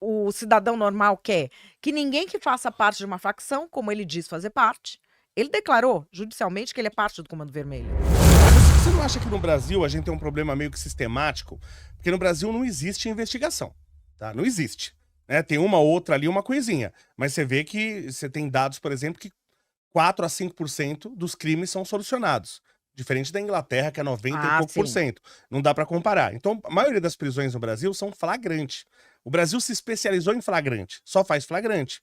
o cidadão normal quer? Que ninguém que faça parte de uma facção, como ele diz fazer parte, ele declarou judicialmente que ele é parte do Comando Vermelho. Mas você não acha que no Brasil a gente tem um problema meio que sistemático? Porque no Brasil não existe investigação, tá? Não existe, né? Tem uma ou outra ali, uma coisinha, mas você vê que você tem dados, por exemplo, que 4 a 5% dos crimes são solucionados, diferente da Inglaterra, que é 90 e Ah, pouco por sim. cento. Não dá pra comparar. Então, a maioria das prisões no Brasil são flagrante. O Brasil se especializou em flagrante, só faz flagrante.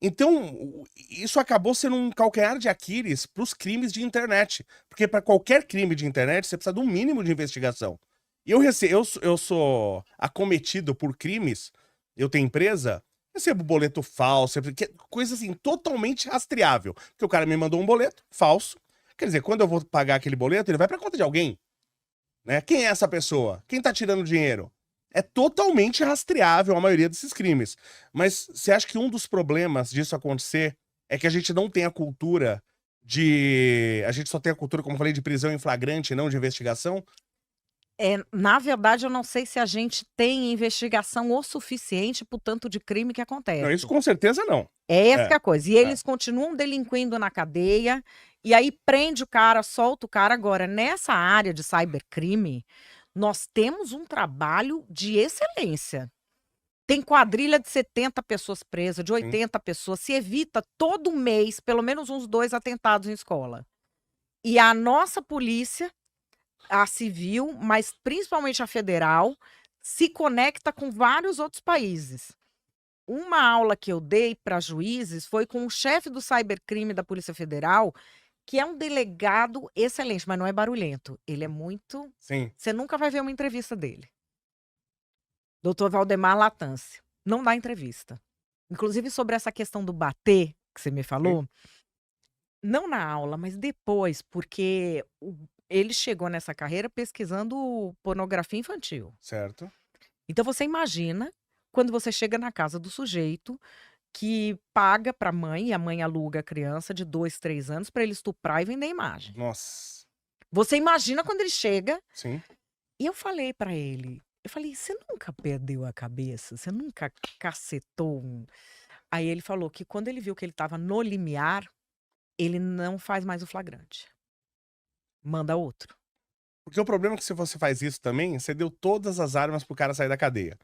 Então, isso acabou sendo um calcanhar de Aquiles para os crimes de internet, porque para qualquer crime de internet você precisa de um mínimo de investigação. E eu sou acometido por crimes, eu tenho empresa, recebo boleto falso, coisa assim, totalmente rastreável. Porque o cara me mandou um boleto falso, quer dizer, quando eu vou pagar aquele boleto, ele vai para conta de alguém, né? Quem é essa pessoa? Quem tá tirando dinheiro? É totalmente rastreável a maioria desses crimes. Mas você acha que um dos problemas disso acontecer é que a gente não tem a cultura de. A gente só tem a cultura, como eu falei, de prisão em flagrante e não de investigação? Na verdade, eu não sei se a gente tem investigação o suficiente para o tanto de crime que Não, isso acontece. com certeza não. É essa que É, é a coisa. E é. eles continuam delinquindo na cadeia, e aí prende o cara, solta o cara. Agora, nessa área de cybercrime, nós temos um trabalho de excelência. Tem quadrilha de 70 pessoas presas, de Sim. 80 pessoas. Se evita todo mês pelo menos uns 2 atentados em escola. E a nossa polícia, a civil, mas principalmente a federal, se conecta com vários outros países. Uma aula que eu dei para juízes foi com o chefe do cybercrime da Polícia Federal, que é um delegado excelente, mas não é barulhento. Ele é muito. Sim. Você nunca vai ver uma entrevista dele. Doutor Valdemar Latância. Não dá entrevista. Inclusive sobre essa questão do bater, que você me Sim. falou, não na aula, mas depois, porque ele chegou nessa carreira pesquisando pornografia infantil. Certo. Então você imagina quando você chega na casa do sujeito que paga para a mãe, e a mãe aluga a criança de 2, 3 anos para ele estuprar e vender imagem. Nossa. Você imagina quando ele chega. Sim. E eu falei para ele, eu falei: "Você nunca perdeu a cabeça? Você nunca cacetou um?" Aí ele falou que quando ele viu que ele estava no limiar, ele não faz mais o flagrante. Manda outro. Porque o problema é que se você faz isso também, você deu todas as armas pro cara sair da cadeia.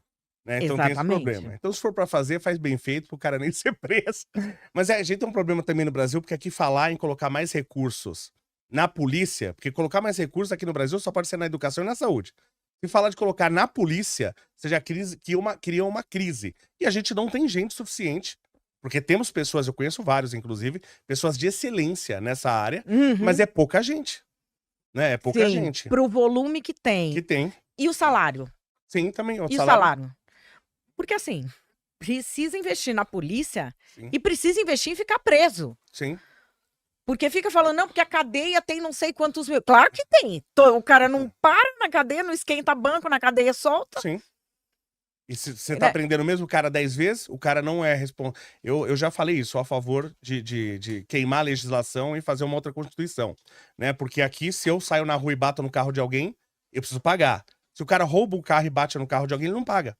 Né, então tem esse Exatamente. problema. Então se for pra fazer, faz bem feito pro cara nem ser preso. Mas a gente tem um problema também no Brasil, porque aqui falar em colocar mais recursos na polícia, porque colocar mais recursos aqui no Brasil só pode ser na educação e na saúde. Se falar de colocar na polícia, você já cria uma crise. E a gente não tem gente suficiente, porque temos pessoas, eu conheço vários inclusive, pessoas de excelência nessa área, mas Uhum. é pouca gente, né, é pouca Sim, gente para o volume que que tem. tem. E o salário? Sim, também, o E o salário. salário? Porque assim, precisa investir na polícia Sim, e precisa investir em ficar preso. sim. Porque fica falando: "Não, porque a cadeia tem não sei quantos mil". Claro que tem. O cara não para na cadeia, não esquenta banco na cadeia solta, Sim. E se você tá né. prendendo o mesmo cara 10 vezes, o cara não é respon eu já falei isso, sou a favor de queimar a legislação e fazer uma outra constituição, né, porque aqui se eu saio na rua e bato no carro de alguém, eu preciso pagar. Se o cara rouba o carro e bate no carro de alguém, ele não paga,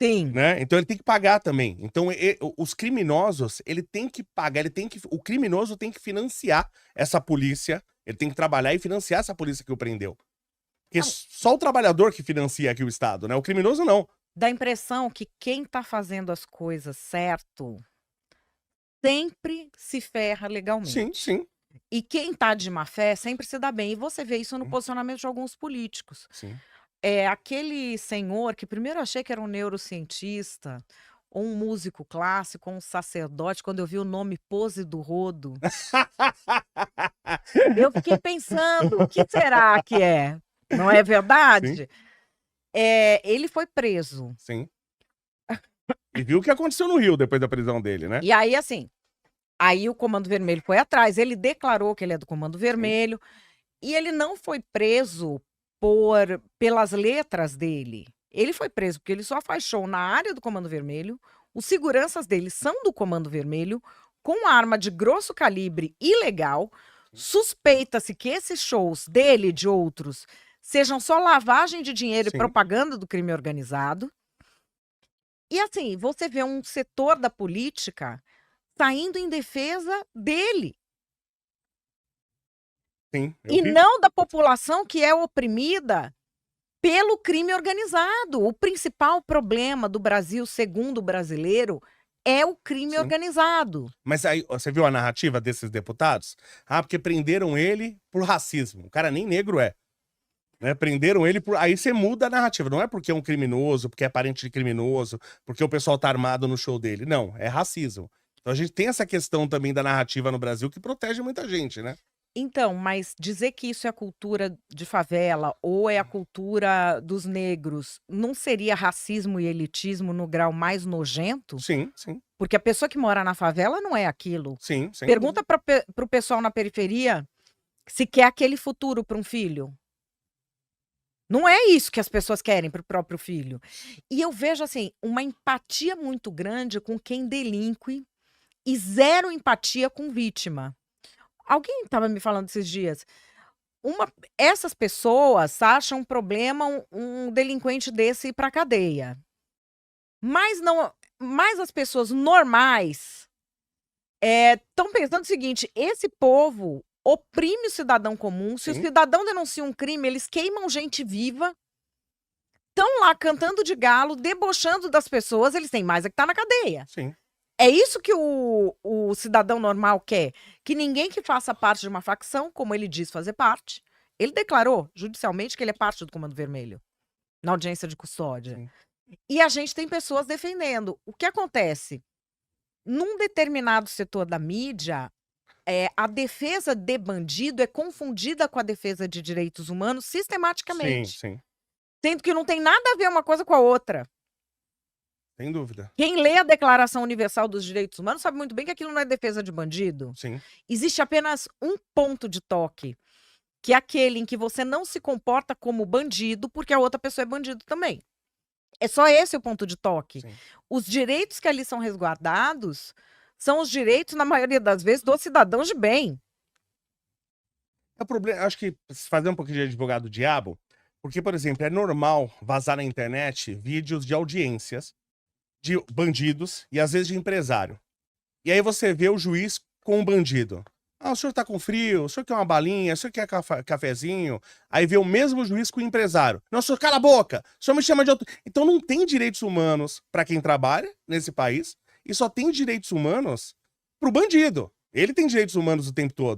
Sim. né, então ele tem que pagar também. Então os criminosos, ele tem que pagar, o criminoso tem que financiar essa polícia, ele tem que trabalhar e financiar essa polícia que o prendeu. Porque Não, só o trabalhador que financia aqui o Estado, né, o criminoso não. dá a impressão que quem tá fazendo as coisas certo sempre se ferra Sim, legalmente. sim. E quem tá de má fé sempre se dá bem. E você vê isso no Sim, posicionamento de alguns políticos. sim. Aquele senhor que primeiro eu achei que era um neurocientista, ou um músico clássico, ou um sacerdote, quando eu vi o nome Pose do Rodo, eu fiquei pensando: "O que será que é?". Não é Sim, verdade? Ele foi preso. sim. E viu o que aconteceu no Rio depois da prisão dele, né? E aí, assim, aí o Comando Vermelho foi atrás, ele declarou que ele é do Comando Sim, Vermelho, e ele não foi preso pelas letras dele. Ele foi preso porque ele só faz show na área do Comando Vermelho, os seguranças dele são do Comando Vermelho, com arma de grosso calibre ilegal. sim, Suspeita-se que esses shows dele e de outros sejam só lavagem de dinheiro e sim. propaganda do crime organizado. E assim, você vê um setor da política saindo em defesa dele. Sim, eu E vi. não da população que é oprimida pelo crime organizado. O principal problema do Brasil, segundo o brasileiro, é o crime Sim. organizado. Mas aí, você viu a narrativa desses deputados? Ah, porque prenderam ele por racismo. O cara nem negro é. Né? Prenderam ele por. Aí você muda a narrativa. Não é porque é um criminoso, porque é parente de criminoso, porque o pessoal tá armado no show dele. Não, é racismo. Então a gente tem essa questão também da narrativa no Brasil que protege muita gente, né? Então, mas dizer que isso é a cultura de favela ou é a cultura dos negros, não seria racismo e elitismo no grau mais nojento? Sim, sim, Porque a pessoa que mora na favela não é aquilo. sim, sem Pergunta dúvida. para o pessoal na periferia se quer aquele futuro para um filho. Não é isso que as pessoas querem para o próprio filho. E eu vejo, assim, uma empatia muito grande com quem delinque e zero empatia com vítima. Alguém estava me falando esses dias. Essas pessoas acham um problema um delinquente desse ir para cadeia. Mas não, mas as pessoas normais estão pensando o seguinte: esse povo oprime o cidadão comum. Se o Sim. cidadão denuncia um crime, eles queimam gente viva. Estão lá cantando de galo, debochando das pessoas, eles têm mais é que estar na cadeia. Sim. É isso que o cidadão normal quer, que ninguém que faça parte de uma facção, como ele diz fazer parte, ele declarou judicialmente que ele é parte do Comando Vermelho, na audiência de custódia. Sim. E a gente tem pessoas defendendo. O que acontece? Num determinado setor da mídia, a defesa de bandido é confundida com a defesa de direitos humanos Sim, sistematicamente. sim. Sendo que não tem nada a ver uma coisa com a outra. Sem dúvida. Quem lê a Declaração Universal dos Direitos Humanos sabe muito bem que aquilo não é defesa de bandido. Sim. Existe apenas um ponto de toque, que é aquele em que você não se comporta como bandido porque a outra pessoa é bandido também. É só esse o ponto de toque. Sim. Os direitos que ali são resguardados são os direitos, na maioria das vezes, dos cidadãos de bem. É o problema, acho que fazer um pouquinho de advogado do diabo, porque, por exemplo, é normal vazar na internet vídeos de audiências de bandidos e às vezes de empresário. E aí você vê o juiz com o bandido. Ah, o senhor tá com frio, o senhor quer uma balinha, o senhor quer cafezinho. Aí vê o mesmo juiz com o empresário. Não, o senhor cala a boca, o senhor me chama de outro. Então não tem direitos humanos para quem trabalha nesse país e só tem direitos humanos pro bandido. Ele tem direitos humanos o tempo todo.